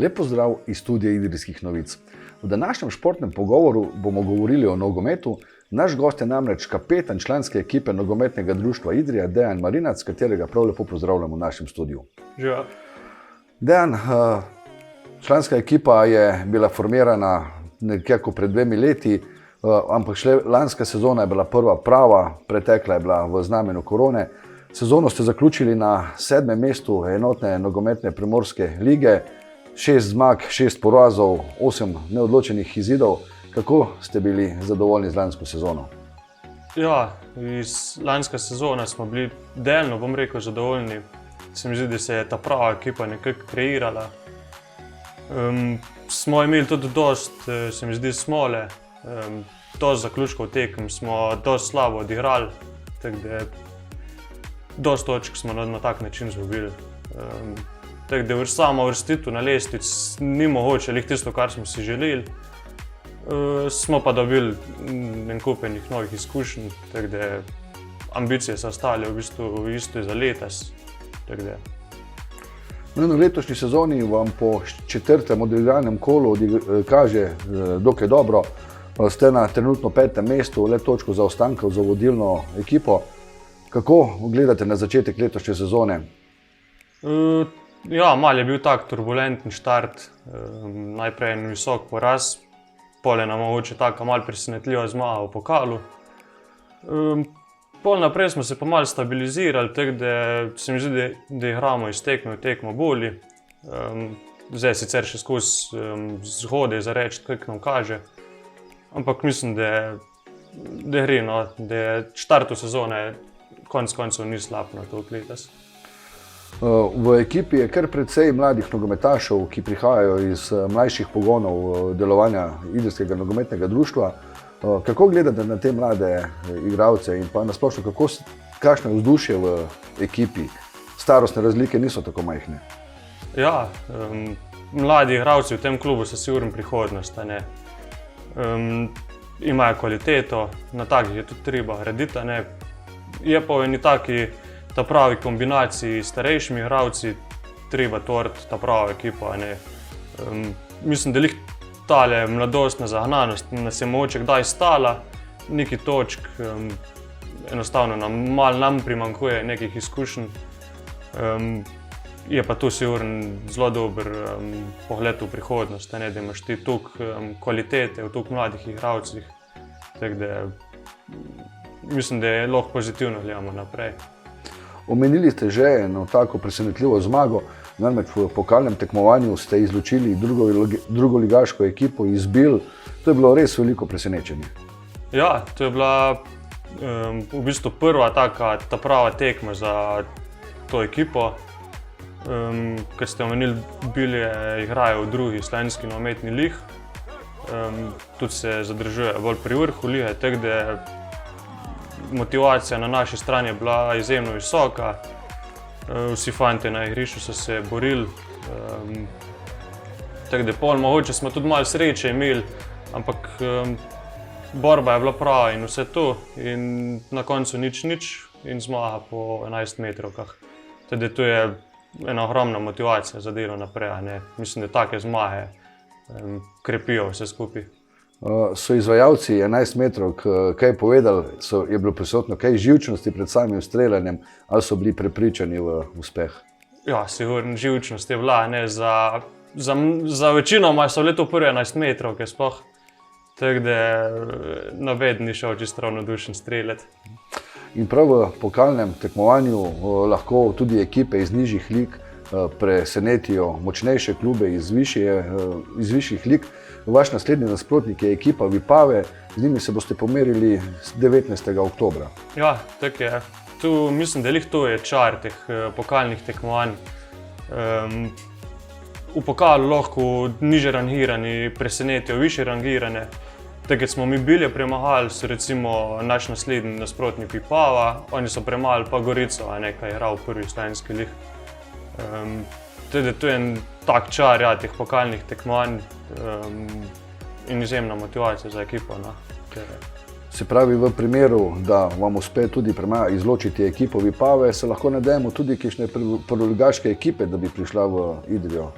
Lep pozdrav iz studia Idrijskih novic. V današnjem športnem pogovoru bomo govorili o nogometu. Naš gost je namreč kapetan članske ekipe nogometnega društva Idrija, Dejan Marinac, katerega prav lepo pozdravljam v našem studiu. Živijo. Dejan, članska ekipa je bila formirana nekako pred 2 leti, ampak lanska sezona je bila prva prava, pretekla je bila v znamenju korone. Sezono ste zaključili na 7. mestu enotne nogometne Primorske lige, 6 zmag, 6 porazov, 8 neodločenih izidov. Kako ste bili zadovoljni z lansko sezono? Ja, iz lanske sezone smo bili delno, bom rekel, zadovoljni. Se mi zdi, da se je ta prava ekipa nekako kreirala. Smo imeli tudi dost, se mi zdi, smole, dost zaključkov tekem, smo dost slabo odigrali, tako da dost točk smo na tak način izgubili. Tako da sama uvrstitev na lestvici ni mogoče lih tisto, kar smo si želeli. Smo pa dobili en kup enih novih izkušenj, tako da ambicije so ostale v bistvu isto za letos. V letošnji sezoni vam po 4. odigranem kolu kaže dokaj dobro. Ste na trenutno 5. mestu, le točko zaostanka za vodilno ekipo. Kako gledate na začetek letošnje sezone? Ja, malo je bil tak turbulenten štart, najprej en visok poraz, pol je nam mogoče taka malo presenetljiva zmaga v pokalu. Pol naprej smo se pa malo stabilizirali, tako da se mi zdi, da igramo iz tekme v tekmo bolje. Zdaj sicer še skozi zgodaj za reči, kako nam kaže, ampak mislim, da gre, no, da je štartu sezone konec koncev ni slab na to letos. V ekipi je kar precej mladih nogometašev, ki prihajajo iz mlajših pogonov delovanja Idrijskega nogometnega društva. Kako gledate na te mlade igralce in pa nasplošno, kakšno je vzdušje v ekipi? Starostne razlike niso tako majhne. Ja, mladi igralci v tem klubu so sigurno prihodnost. Imajo kvaliteto, na takih je tudi treba graditi. Je pa v eni taki ta pravi kombinaciji s starejšimi igralci treba tvoriti ta prava ekipa. Mislim, da lih tale mladostna zagnanost nas je mogoče kdaj stala, neki točk, enostavno nam primanjkuje nekih izkušenj. Je pa tu sigurno zelo dober pogled v prihodnost, da imaš ti toliko kvalitete v toliko mladih igralcih. Tako da mislim, da je lahko pozitivno gledamo naprej. Omenili ste že eno tako presenetljivo zmago, namreč v pokalnem tekmovanju ste izločili drugoligaško ekipo iz Bil. To je bilo res veliko presenečenje. Ja, to je bila v bistvu prva taka ta prava tekma za to ekipo. Ker ste omenili, Bil igrajo v drugi slovenski nogometni ligi, tudi se zadržuje bolj pri vrhu lige, tako da motivacija na naši strani je bila izjemno visoka. Vsi fantje na igrišču so se borili. Tako da pol mogoče smo tudi malo sreče imeli, ampak borba je bila prava in vse to. In na koncu nič in zmaga po 11 metrovkah. Tako da to je ena ogromna motivacija za delo naprej. Mislim, da take zmage krepijo vse skupaj. So izvajalci 11 metrovk kaj povedali? Je bilo prisotno kaj živčnosti pred samim streljanjem ali so bili prepričani v uspeh? Ja, sigurno živčnost je bila. Za večinoma so bile to prve 11 metrovke sploh. Tako da noben ni šel čisto ravnodušen streljati. In prav v pokalnem tekmovanju lahko tudi ekipe iz nižjih lig presenetijo močnejše klube iz višjih lig. Vaš naslednji nasprotnik je ekipa Vipave, z njimi se boste pomerili 19. oktobra. Ja, tako je. Tu mislim, da to je čar teh pokalnih tekmovanj. V pokalu lahko niže rangirani presenetijo višje rangirane. Tako smo mi Bilje premagali, so recimo naš naslednji nasprotnik Vipava, oni so premagali pa Gorico, ki je igral v prvi slovenski ligi. To je en tak čar teh pokalnih tekmovanj in izjemna motivacija za ekipo. Se pravi, v primeru, da vam uspe tudi izločiti ekipo Vipave, se lahko nadejamo tudi kakšne prvoligaške ekipe, da bi prišla v Idrijo?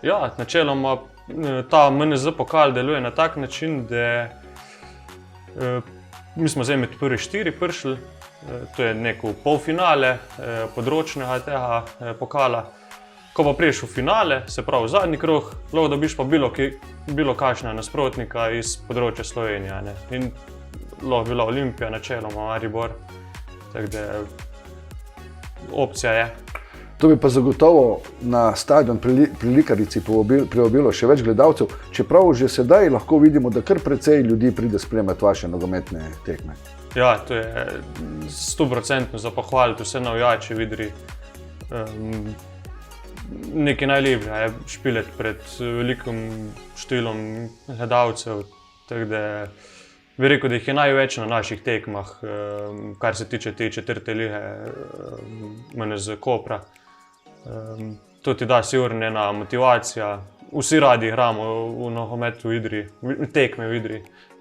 Ja, načeloma ta MNZ pokal deluje na tak način, da mi smo zdaj med prvi 4 prišli, to je neko polfinale področnega tega pokala. Ko pa priješ v finale, se pravi v zadnji krog, lahko dobiš pa bilo kakšna nasprotnika iz področja Slovenije, ne. In lahko bila Olimpija, načeloma Maribor, tako da opcija je. To bi pa zagotovo na stadion pri Likarici privabilo še več gledalcev, čeprav že sedaj lahko vidimo, da kar precej ljudi pride spremljati vaše nogometne tekme. Ja, to je 100% za pohvaliti vse navijače v Idriji. Nekaj najlepšega je špilati pred velikim številom gledalcev, tako da bi rekel, da jih je največ na naših tekmah, kar se tiče te 4. lige MNZ Kopra. To ti da sigurno ena motivacija, vsi radi igramo v nogometu v Idriji, tekme v Idriji,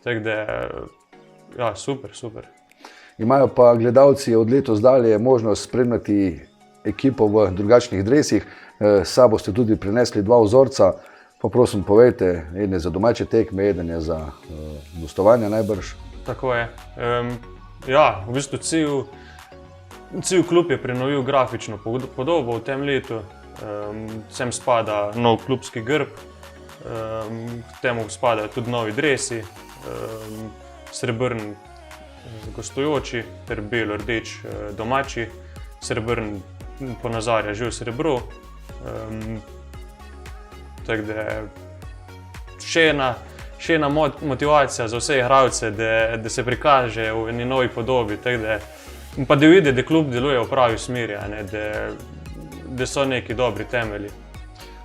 tako da ja, super, super. Imajo pa gledalci od letos dalje možnost spremljati ekipo v drugačnih dresih, s sabo ste tudi prinesli 2 vzorca, pa prosim povejte, eden je za domače tekme, eden je za gostovanja najbrž. Tako je. Ja, v bistvu cel klub je prenovil grafično podobo v tem letu. Sem spada nov klubski grb, k temu spadajo tudi novi dresi, srebrn gostujoči ter belo-rdeč domači, srebrn ponazarja živo srebro. Tako da še ena motivacija za vse igralce, da se prikaže v eni novi podobi, tako da pa da vidi, da klub deluje v pravi smeri, da so neki dobri temelji.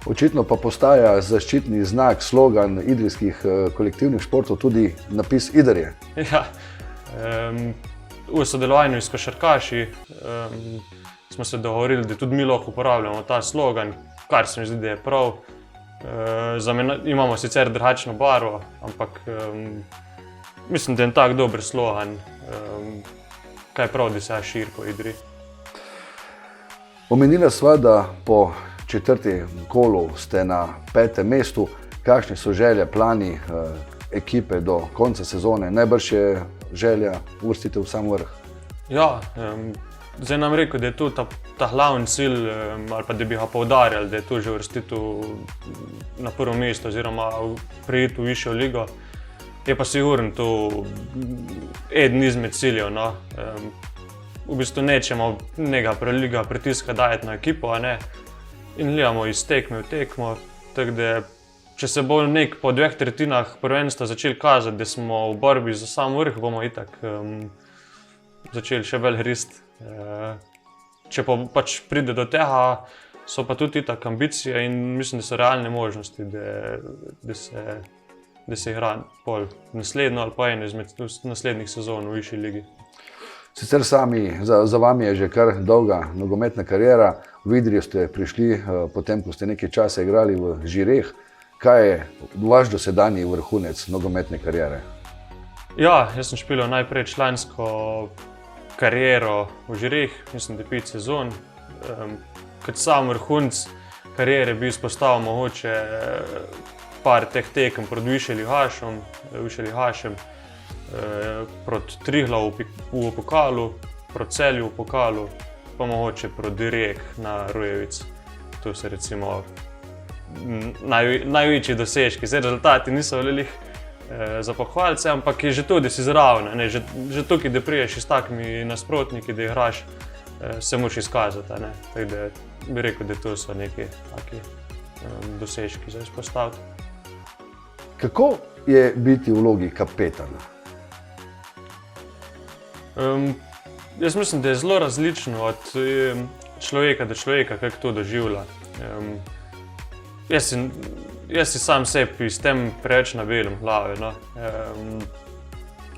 Očitno pa postaja zaščitni znak, slogan idrijskih kolektivnih športov tudi napis Idrije. Ja, v sodelovanju s košarkaši smo se dogovorili, da tudi mi lahko uporabljamo ta slogan, kar se mi zdi, da je prav. Imamo sicer drugačno barvo, ampak mislim, da je en tak dober slogan, kaj prav, da se širi po Idriji. Omenila sva, da po 4. kolu ste na 5. mestu. Kakšni so želje, plani ekipe do konca sezone? Najbrž je želja uvrstiti v sam vrh. Ja, zdaj nam rekel, da je to ta glavni cilj, ali pa da bi ga poudarjali, da je to že uvrstitev na prvo mesto oziroma prejiti v višjo ligo. Je pa sigurno to eden izmed ciljev, no. V bistvu nećemo nekega preliga pritiska dajati na ekipo, in gledamo iz tekme v tekmo, tako da če se bo po 2/3 prvenstva začeli kazati, da smo v borbi za sam vrh, bomo itak začeli še bolj grist. Če pa pač pride do tega, so pa tudi itak ambicije in mislim, da so realne možnosti, da se igra pol naslednjo ali pa eno izmed naslednjih sezon v višji ligi. Sicer za vami je že kar dolga nogometna kariera. V Idrijo ste prišli potem, ko ste nekaj časa igrali v Žireh. Kaj je vaš dosedanji vrhunec nogometne kariere? Ja, jaz sem špilal najprej člansko kariero v Žireh, mislim, da 5 sezon. Kot sam vrhunec kariere bi izpostavil mogoče par teh tekem proti Višelihašem, proti Triglavu v pokalu, proti Celju v pokalu, pa mogoče proti Rijek na Rujevici. To so recimo največji dosežki. Zdaj rezultati niso veliko za pohvalce, ampak je že to, da si zraven, že tukaj, da priješ s takimi nasprotniki, da igraš, se moraš izkazati. Tako da bi rekel, da to so neki taki dosežki za izpostaviti. Kako je biti v vlogi kapetana? Jaz mislim, da je zelo različno od človeka do človeka, kako to doživlja. Jaz si sam sebi s tem preveč na belem glavi.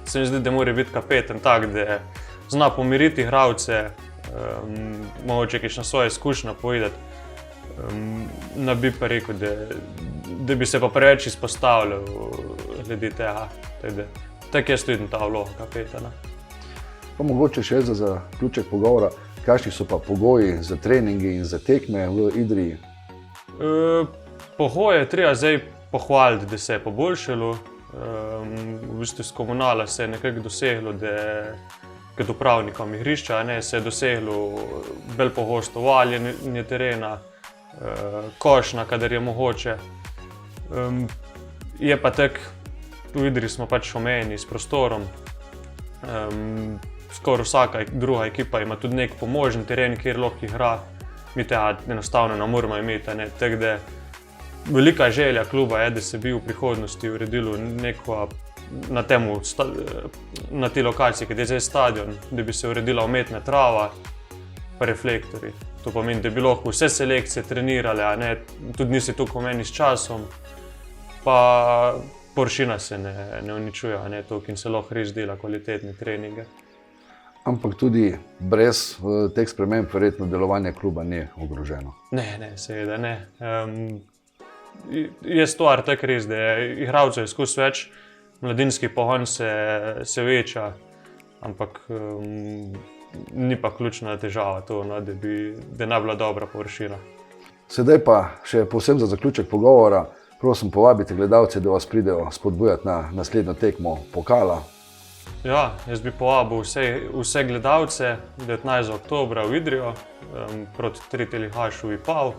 Se mi zdi, da mora biti kapetan tak, da zna pomiriti igralce, mogoče kakšna svoja izkušnja povedati. Ne bi pa rekel, da bi se pa preveč izpostavljal glede tega. Tako jaz vidim ta vloga kapetana. Pa mogoče še za zaključek pogovora, kakšni so pa pogoji za treningi in za tekme v Idriji? Pohoje treba zdaj pohvaliti, da se je poboljšalo. V bistvu s komunala se je nekako doseglo, da kot upravnikom igrišča se je doseglo bolj pogosto valjenje terena, košnja, kadar je mogoče. Je pa tako, v Idriji smo pač omejeni s prostorom. Skoraj vsaka druga ekipa ima tudi nek pomožen teren, kjer lahko igra. Mi tega enostavno ne moremo imeti. Tako da velika želja kluba je, da se bi v prihodnosti uredilo neko na tej lokaciji, kjer je zdaj stadion, da bi se uredila umetna trava pa reflektorji. To pomeni, da bi lahko vse selekcije trenirale, tudi nisi tukaj omejeni s časom, pa površina se ne uničuje, in se lahko res dela kvalitetne treninge. Ampak tudi brez teh sprememb verjetno delovanje kluba ni ogroženo. Ne, seveda ne. Je stvar tako res, da je igralcev je skozi več, mladinski pogon se veča, ampak ni pa ključna težava to, da ne bila dobra površina. Sedaj pa še povsem za zaključek pogovora, prosim povabite gledalce, da vas pridejo spodbujati na naslednjo tekmo pokala. Ja, jaz bi povabil vse gledalce 19. oktobra v Idrijo proti Tretji ligašu Vipava,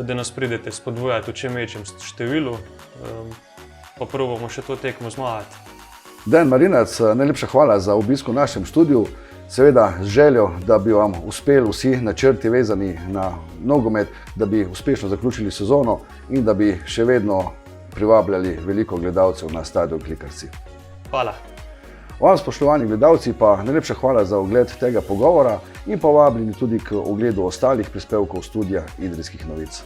da nas pridete spodbujati v čim večjem številu, pa probamo še to tekmo zmagati. Dejan Marinac, najlepša hvala za obisk v našem studiu. Seveda z željo, da bi vam uspeli vsi načrti vezani na nogomet, da bi uspešno zaključili sezono in da bi še vedno privabljali veliko gledalcev na stadion Klikarci. Hvala. Vam, spoštovani gledalci, pa najlepša hvala za ogled tega pogovora in pa vabljeni tudi k ogledu ostalih prispevkov studia Idrijskih novic.